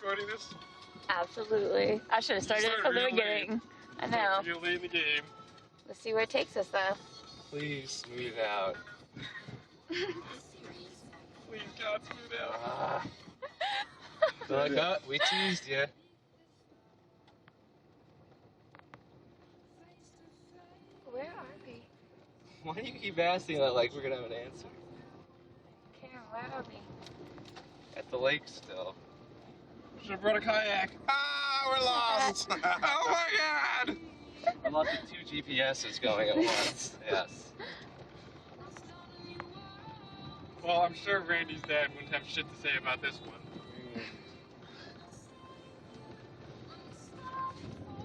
Recording this? Absolutely. I should have started it from the beginning. I know. Real late in the game. Let's see where it takes us, though. Please smooth out. Please, God, smooth out. Look up, we teased you. Where are we? Why do you keep asking that like we're gonna have an answer? Karen, where are we? At the lake still. Should have brought a kayak. Ah, we're lost. Oh my God. I lost the 2 GPSs going at once. Yes. Well, I'm sure Randy's dad wouldn't have shit to say about this one.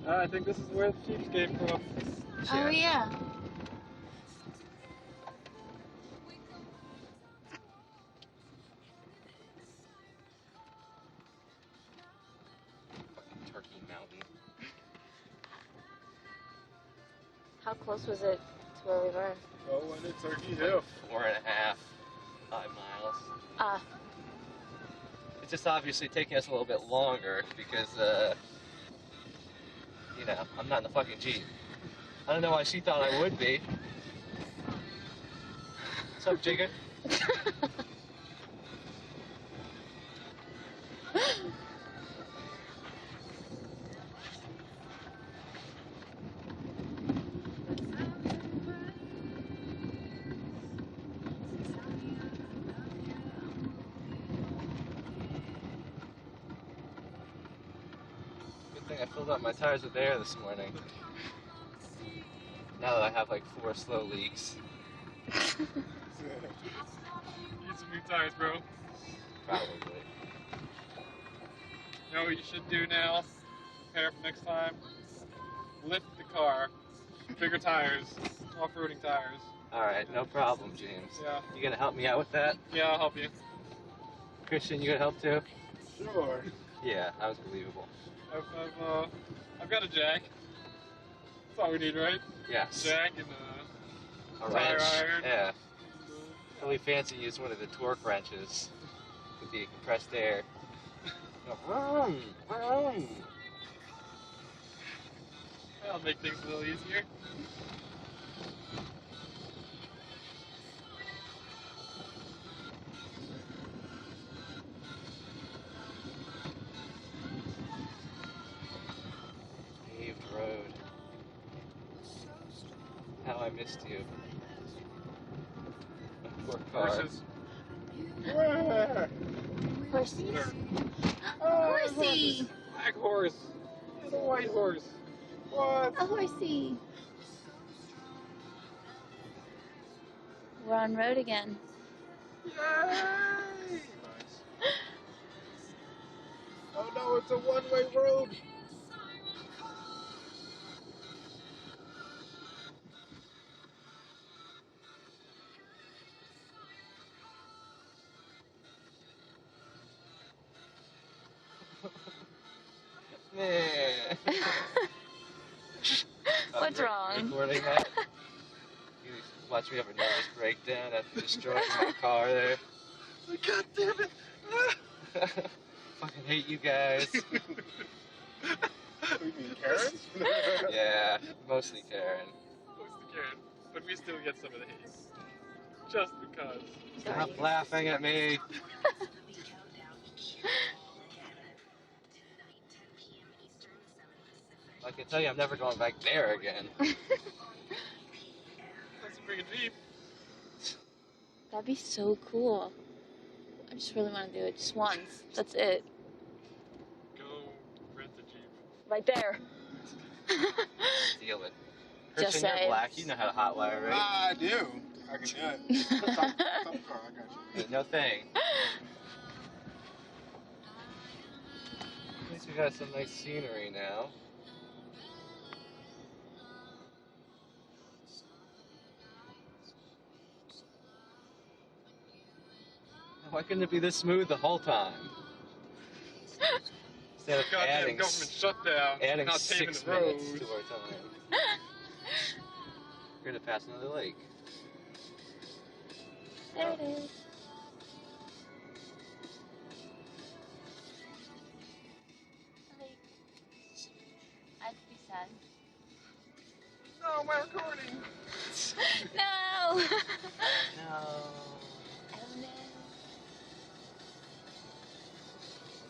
I think this is where the Chiefs came from. Oh, yeah. Fucking Turkey Mountain. How close was it to where we were? Oh, and it's Turkey Hill. 4.5, 5 miles. Ah. It's just obviously taking us a little bit longer because, you know, I'm not in the fucking Jeep. I don't know why she thought I would be. What's up, Jigger? Good thing I filled up my tires with air this morning. Now that I have like 4 slow leaks. Need some new tires, bro. Probably. You know what you should do now? Prepare for next time. Lift the car. Bigger tires. Off-roading tires. Alright, no problem, James. Yeah. You gonna help me out with that? Yeah, I'll help you. Christian, you gonna help too? Sure. Yeah, that was believable. I've got a jack. That's all we need, right? Yes. Jack and A tire wrench. iron. Yeah. Really fancy use one of the torque wrenches with the compressed air. Go, vroom, vroom. That'll make things a little easier. Paved road. How I missed you. Poor car. Horses. Horses. Oh, Horsey. Black horse. It's a white horse. What? A horsey. We're on road again. Yay! Oh no, it's a one-way road. Yeah. What's wrong? Recording that. You watch me have a nervous breakdown after destroying my car there. God damn it! Fucking hate you guys. You mean Karen? Yeah, mostly Karen. Mostly Karen, but we still get some of the hate. Just because. Stop laughing at me. I can tell you I'm never going back there again. That's a freaking Jeep. That'd be so cool. I just really want to do it just once. That's it. Go rent a Jeep. Right there. Deal it. Just Christian, you're saying. black. You know how to hotwire, right? I do. I can do it. Top car, I got you. No thing. At least we got some nice scenery now. Why couldn't it be this smooth the whole time? Instead of Goddamn adding, government shutdown. adding Not paving 6 the minutes roads. to our time. We're gonna pass another lake. There it is. then. No, my recording. No! No. Oh no.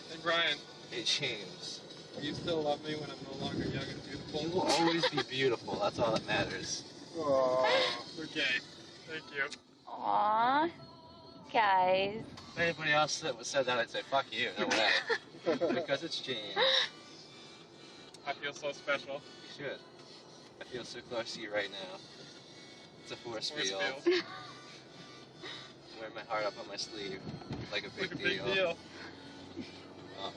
Hey Brian, Hey, James. do you still love me when I'm no longer young and beautiful? You will always be beautiful. That's all that matters. Oh, Okay, thank you. Aww. Guys. If anybody else that said that, I'd say, fuck you. No way. Because it's James. I feel so special. You should. I feel so close to you right now. It's a force Force field. field. Wear my heart up on my sleeve. Like a big Like a deal. big deal. Oh.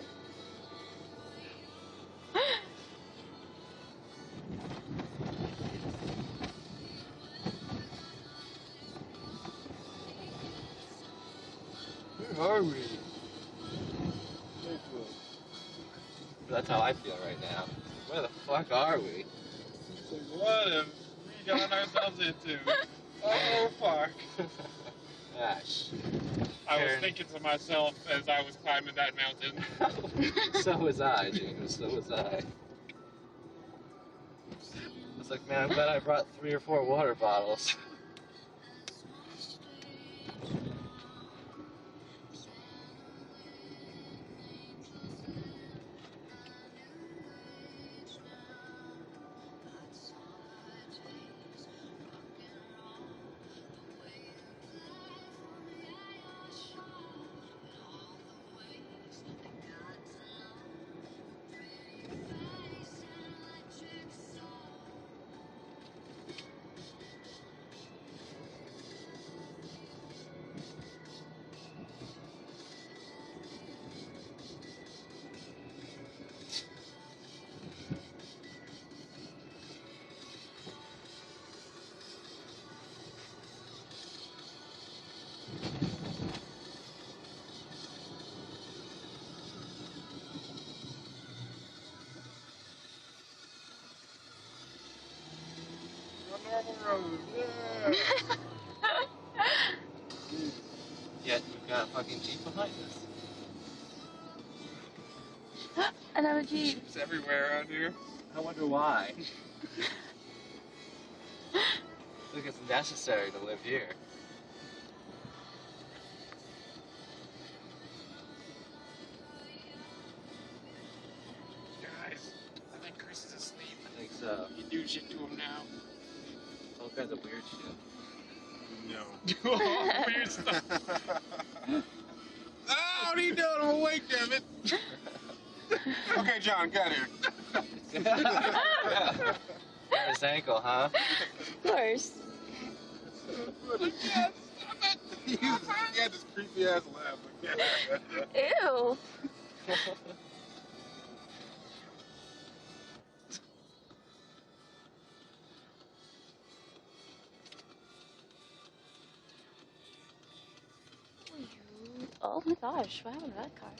Where are we? That's how I feel right now. Where the fuck are we? So what have we gotten ourselves into? Oh fuck. Gosh. I was Karen. thinking to myself as I was climbing that mountain. So was I, James. So was I. I was like, man, I'm glad I brought 3 or 4 water bottles. a normal road. Yeah. Yet you've got a fucking Jeep behind us. Another Jeep. Jeeps everywhere out here. I wonder why. I think it's necessary to live here. Guys, I think Chris is asleep. I think so. You do shit to him now. All kinds of weird shit. No. Oh, weird stuff. Oh, what are you doing? I'm awake, damn it. Okay, John, get here. Hurt his ankle, huh? Of course. Yes, stop it. He had this creepy ass laugh. Ew. Oh my gosh, what happened to that car?